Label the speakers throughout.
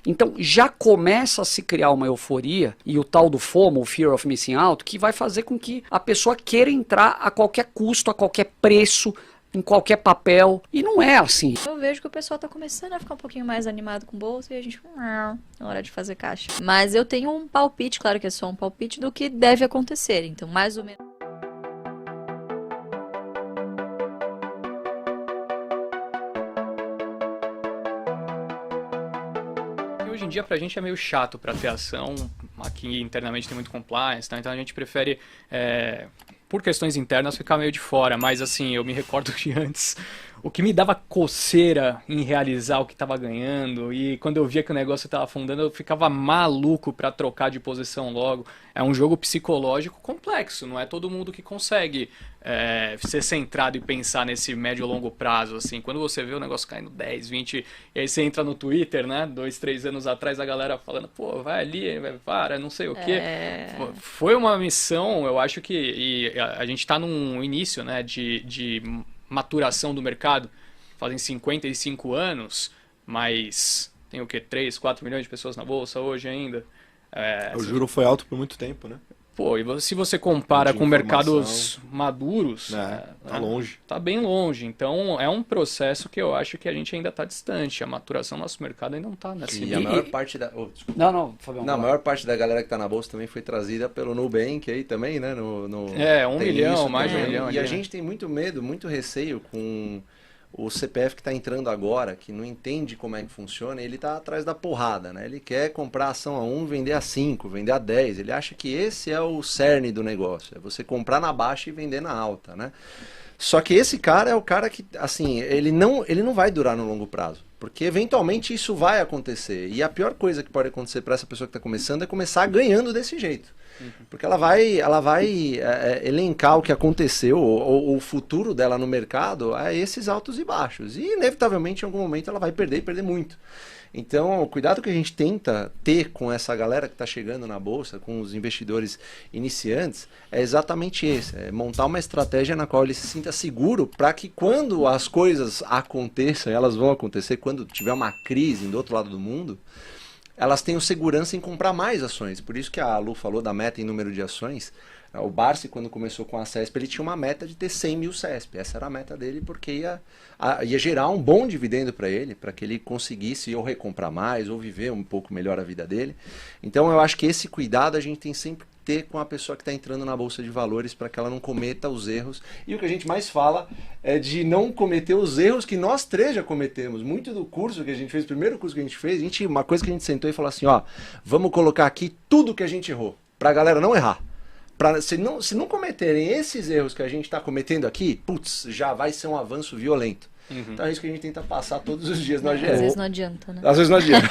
Speaker 1: Então já começa a se criar uma euforia e o tal do FOMO, o Fear of Missing Out, que vai fazer com que a pessoa queira entrar a qualquer custo, a qualquer preço, em qualquer papel, e não é assim.
Speaker 2: Eu vejo que o pessoal tá começando a ficar um pouquinho mais animado com bolsa e a gente, na hora de fazer caixa. Mas eu tenho um palpite, claro que é só um palpite, do que deve acontecer. Então, mais ou menos.
Speaker 3: Hoje em dia pra gente é meio chato pra ter ação, aqui internamente tem muito compliance, tá? Então a gente prefere, por questões internas, ficar meio de fora, mas assim, eu me recordo que antes, o que me dava coceira em realizar o que estava ganhando, e quando eu via que o negócio estava afundando, eu ficava maluco pra trocar de posição logo. É um jogo psicológico complexo, não é todo mundo que consegue ser centrado e pensar nesse médio e longo prazo, assim. Quando você vê o negócio caindo 10, 20, e aí você entra no Twitter, né, 2, 3 anos atrás, a galera falando, pô, vai ali, vai, para, não sei o quê. Foi uma missão, eu acho que, e a gente tá num início, né, de maturação do mercado, fazem 55 anos, mas tem o quê? 3, 4 milhões de pessoas na bolsa hoje ainda.
Speaker 4: O juro foi alto por muito tempo, né?
Speaker 3: Pô, e se você compara com mercados maduros,
Speaker 4: tá longe.
Speaker 3: Tá bem longe. Então é um processo que eu acho que a gente ainda está distante. A maturação do nosso mercado ainda não está nessa.
Speaker 5: E a maior parte da...
Speaker 1: Não, Fabião.
Speaker 5: Não, a maior parte da galera que está na bolsa também foi trazida pelo Nubank aí também, né?
Speaker 3: 1 milhão, mais de 1 milhão.
Speaker 5: E a gente tem muito medo, muito receio com o CPF que está entrando agora, que não entende como é que funciona, ele está atrás da porrada, né? Ele quer comprar ação a 1, vender a 5, vender a 10. Ele acha que esse é o cerne do negócio, é você comprar na baixa e vender na alta, né? Só que esse cara é o cara que, assim, ele não vai durar no longo prazo, porque eventualmente isso vai acontecer. E a pior coisa que pode acontecer para essa pessoa que está começando é começar ganhando desse jeito. Porque ela vai elencar o que aconteceu, ou o futuro dela no mercado, a esses altos e baixos. E, inevitavelmente, em algum momento, ela vai perder e perder muito. Então, o cuidado que a gente tenta ter com essa galera que está chegando na bolsa, com os investidores iniciantes, é exatamente esse. É montar uma estratégia na qual ele se sinta seguro para que quando as coisas aconteçam, elas vão acontecer, quando tiver uma crise do outro lado do mundo, elas tenham segurança em comprar mais ações. Por isso que a Lu falou da meta em número de ações. O Barsi, quando começou com a CESP, ele tinha uma meta de ter 100 mil CESP. Essa era a meta dele, porque ia gerar um bom dividendo para ele, para que ele conseguisse ou recomprar mais, ou viver um pouco melhor a vida dele. Então eu acho que esse cuidado a gente tem sempre que ter com a pessoa que está entrando na Bolsa de Valores, para que ela não cometa os erros. E o que a gente mais fala é de não cometer os erros que nós três já cometemos. Muito do curso que a gente fez, o primeiro curso que a gente fez, uma coisa que a gente sentou e falou assim, ó, vamos colocar aqui tudo que a gente errou, para a galera não errar. Se não cometerem esses erros que a gente está cometendo aqui, putz, já vai ser um avanço violento. Então é isso que a gente tenta passar todos os dias no AGE.
Speaker 2: Às vezes não adianta, né?
Speaker 5: Às vezes não adianta.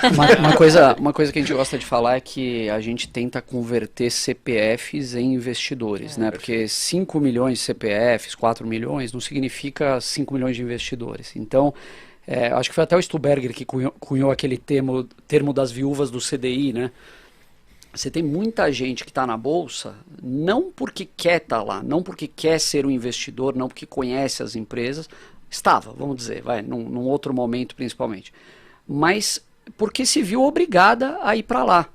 Speaker 1: Uma coisa que a gente gosta de falar é que a gente tenta converter CPFs em investidores, né? Porque 5 milhões de CPFs, 4 milhões, não significa 5 milhões de investidores. Então, acho que foi até o Stuberger que cunhou aquele termo das viúvas do CDI, né? Você tem muita gente que está na bolsa não porque quer estar lá, não porque quer ser um investidor, não porque conhece as empresas, vamos dizer, num outro momento principalmente, mas porque se viu obrigada a ir para lá.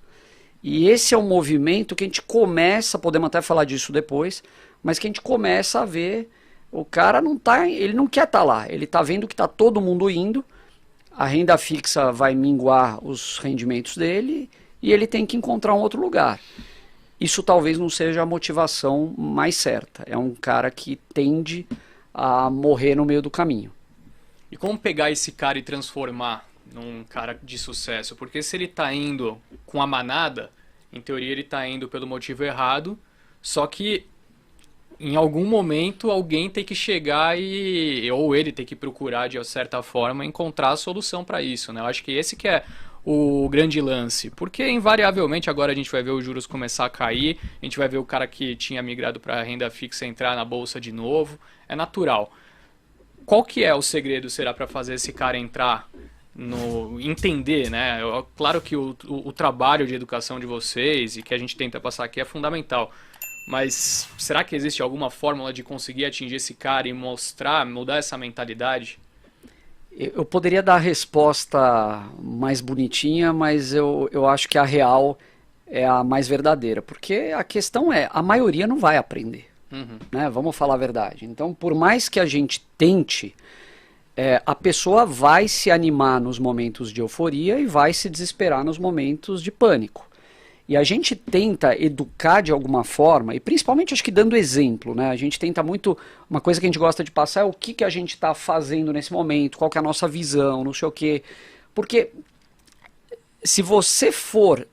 Speaker 1: E esse é um movimento que a gente começa, podemos até falar disso depois, mas que a gente começa a ver, o cara ele não quer estar lá, ele está vendo que está todo mundo indo, a renda fixa vai minguar os rendimentos dele, e ele tem que encontrar um outro lugar. Isso talvez não seja a motivação mais certa. É um cara que tende a morrer no meio do caminho.
Speaker 3: E como pegar esse cara e transformar num cara de sucesso? Porque se ele está indo com a manada, em teoria ele está indo pelo motivo errado, só que em algum momento alguém tem que chegar ou ele tem que procurar de certa forma encontrar a solução para isso, né? Eu acho que esse que é o grande lance, porque invariavelmente agora a gente vai ver os juros começar a cair, a gente vai ver o cara que tinha migrado para a renda fixa entrar na bolsa de novo, é natural. Qual que é o segredo, será, para fazer esse cara entrar entender, né? Claro que o trabalho de educação de vocês e que a gente tenta passar aqui é fundamental, mas será que existe alguma fórmula de conseguir atingir esse cara e mudar essa mentalidade?
Speaker 1: Eu poderia dar a resposta mais bonitinha, mas eu acho que a real é a mais verdadeira. Porque a questão é, a maioria não vai aprender. Né? Vamos falar a verdade. Então, por mais que a gente tente, a pessoa vai se animar nos momentos de euforia e vai se desesperar nos momentos de pânico. E a gente tenta educar de alguma forma, e principalmente acho que dando exemplo, né? A gente tenta muito, uma coisa que a gente gosta de passar é o que a gente está fazendo nesse momento, qual que é a nossa visão, não sei o quê. Porque se você for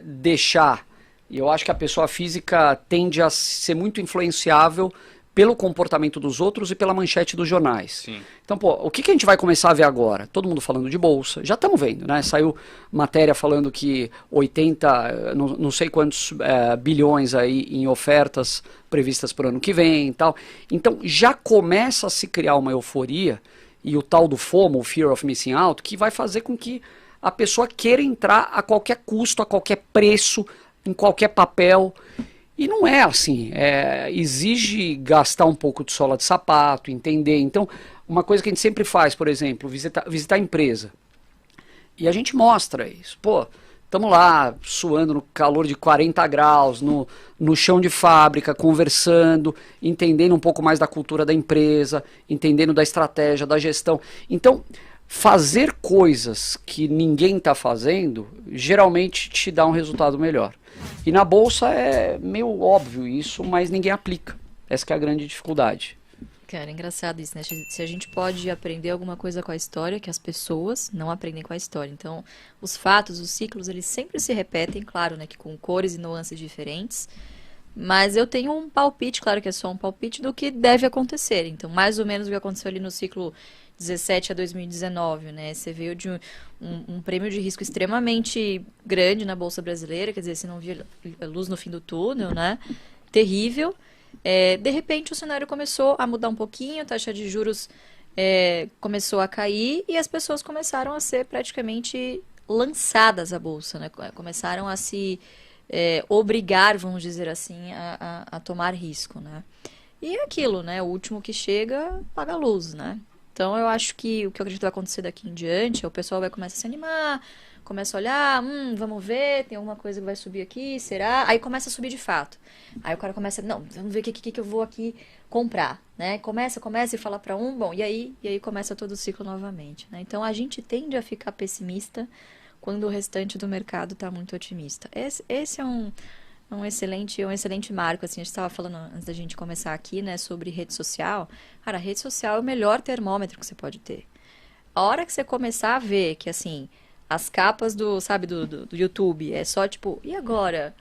Speaker 1: deixar, e eu acho que a pessoa física tende a ser muito influenciável pelo comportamento dos outros e pela manchete dos jornais.
Speaker 3: Sim.
Speaker 1: Então, pô, o que a gente vai começar a ver agora? Todo mundo falando de bolsa. Já estamos vendo, né? Saiu matéria falando que 80, não sei quantos bilhões aí em ofertas previstas para o ano que vem e tal. Então, já começa a se criar uma euforia e o tal do FOMO, o Fear of Missing Out, que vai fazer com que a pessoa queira entrar a qualquer custo, a qualquer preço, em qualquer papel. E não é assim, exige gastar um pouco de sola de sapato, entender. Então, uma coisa que a gente sempre faz, por exemplo, visitar a empresa. E a gente mostra isso. Pô, estamos lá, suando no calor de 40 graus, no chão de fábrica, conversando, entendendo um pouco mais da cultura da empresa, entendendo da estratégia, da gestão. Então, fazer coisas que ninguém está fazendo, geralmente te dá um resultado melhor. E na bolsa é meio óbvio isso, mas ninguém aplica. Essa que é a grande dificuldade.
Speaker 2: Cara, é engraçado isso, né? Se a gente pode aprender alguma coisa com a história, que as pessoas não aprendem com a história. Então, os fatos, os ciclos, eles sempre se repetem, claro, né? Que com cores e nuances diferentes. Mas eu tenho um palpite, claro que é só um palpite, do que deve acontecer. Então, mais ou menos o que aconteceu ali no ciclo 17 a 2019, né? Você veio de um prêmio de risco extremamente grande na Bolsa Brasileira, quer dizer, você não via luz no fim do túnel, né? Terrível. De repente o cenário começou a mudar um pouquinho, a taxa de juros começou a cair e as pessoas começaram a ser praticamente lançadas à Bolsa, né? Começaram a se obrigar, vamos dizer assim, a tomar risco, né? E é aquilo, né? O último que chega paga a luz, né? Então, eu acho que o que eu acredito vai acontecer daqui em diante é o pessoal vai começar a se animar, começa a olhar, vamos ver, tem alguma coisa que vai subir aqui, será? Aí começa a subir de fato. Aí o cara começa, não, vamos ver o que eu vou aqui comprar, né? Começa e fala para bom, e aí começa todo o ciclo novamente, né? Então, a gente tende a ficar pessimista quando o restante do mercado está muito otimista. Esse é um excelente marco, assim, a gente estava falando antes da gente começar aqui, né, sobre rede social. Cara, a rede social é o melhor termômetro que você pode ter. A hora que você começar a ver que, assim, as capas do YouTube é só tipo, e agora?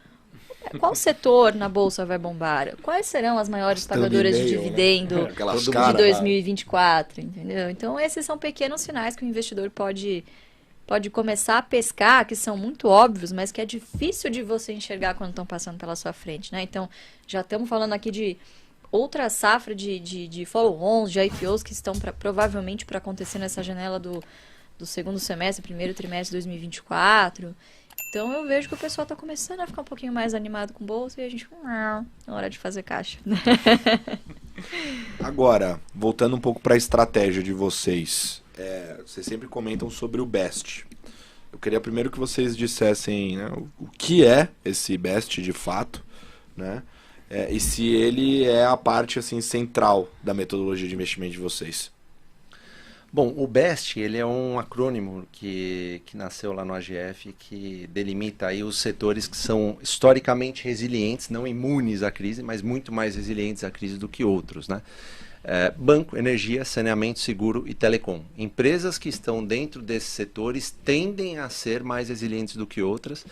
Speaker 2: Qual setor na bolsa vai bombar? Quais serão as maiores pagadoras de dividendo de 2024, entendeu? Então, esses são pequenos sinais que o investidor pode começar a pescar, que são muito óbvios, mas que é difícil de você enxergar quando estão passando pela sua frente, né? Então, já estamos falando aqui de outra safra de follow-ons, de IPOs que estão provavelmente para acontecer nessa janela do segundo semestre, primeiro trimestre de 2024. Então, eu vejo que o pessoal está começando a ficar um pouquinho mais animado com bolsa e a gente, na hora de fazer caixa.
Speaker 4: Agora, voltando um pouco para a estratégia de vocês, vocês sempre comentam sobre o BEST. Eu queria primeiro que vocês dissessem, né, o que é esse BEST de fato, né, e se ele é a parte assim, central da metodologia de investimento de vocês.
Speaker 5: Bom, o BEST ele é um acrônimo que nasceu lá no AGF, que delimita aí os setores que são historicamente resilientes, não imunes à crise, mas muito mais resilientes à crise do que outros, né? Banco, energia, saneamento, seguro e telecom. Empresas que estão dentro desses setores tendem a ser mais resilientes do que outras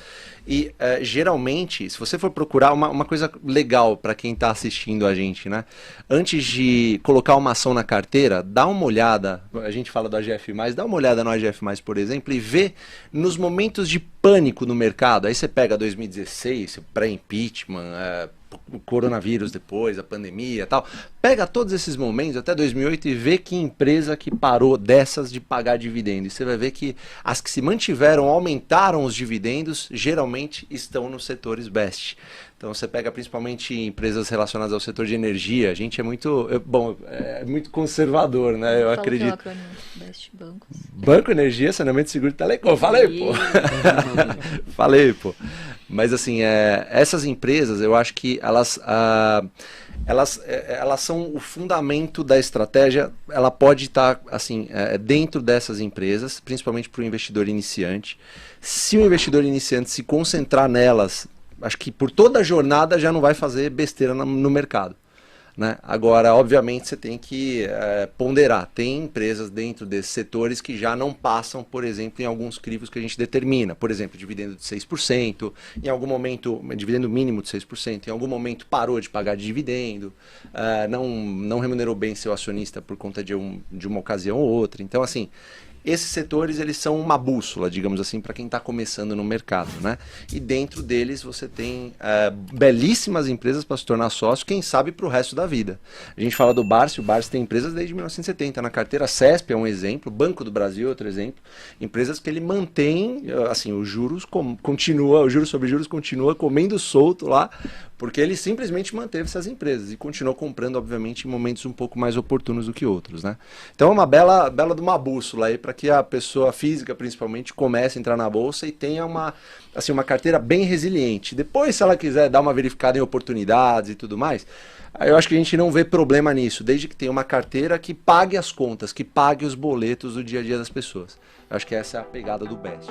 Speaker 5: e geralmente, se você for procurar uma coisa legal para quem está assistindo a gente, né? Antes de colocar uma ação na carteira, dá uma olhada, a gente fala do AGF+, dá uma olhada no AGF+, por exemplo, e vê nos momentos de pânico no mercado, aí você pega 2016, pré-impeachment, o coronavírus depois, a pandemia e tal. Pega todos esses momentos até 2008 e vê que empresa que parou dessas de pagar dividendo. E você vai ver que as que se mantiveram, aumentaram os dividendos, geralmente estão nos setores best. Então você pega principalmente empresas relacionadas ao setor de energia. A gente é muito, é muito conservador, né? Eu acredito.
Speaker 2: Que é o acrônimo Best Bancos.
Speaker 5: Banco, energia, saneamento, seguro e telecom. Falei, pô. Falei, pô. Mas assim, essas empresas, eu acho que elas são o fundamento da estratégia. Ela pode estar assim, dentro dessas empresas, principalmente para o investidor iniciante. Se o investidor iniciante se concentrar nelas, acho que por toda a jornada já não vai fazer besteira no mercado. Né? Agora, obviamente, você tem que ponderar. Tem empresas dentro desses setores que já não passam, por exemplo, em alguns crivos que a gente determina. Por exemplo, dividendo de 6%, em algum momento, dividendo mínimo de 6%, em algum momento parou de pagar dividendo, não remunerou bem seu acionista por conta de uma ocasião ou outra. Então, assim, esses setores, eles são uma bússola, digamos assim, para quem está começando no mercado, né? E dentro deles você tem belíssimas empresas para se tornar sócio, quem sabe para o resto da vida. A gente fala do Barsi, o Barsi tem empresas desde 1970 na carteira, a CESP é um exemplo, Banco do Brasil é outro exemplo, empresas que ele mantém, assim, os juros continua, o juros sobre juros continua comendo solto lá, porque ele simplesmente manteve essas empresas e continuou comprando, obviamente, em momentos um pouco mais oportunos do que outros, né? Então é uma bela de uma bússola aí para que a pessoa física, principalmente, comece a entrar na bolsa e tenha uma carteira bem resiliente. Depois, se ela quiser dar uma verificada em oportunidades e tudo mais, eu acho que a gente não vê problema nisso, desde que tenha uma carteira que pague as contas, que pague os boletos do dia a dia das pessoas. Eu acho que essa é a pegada do Best.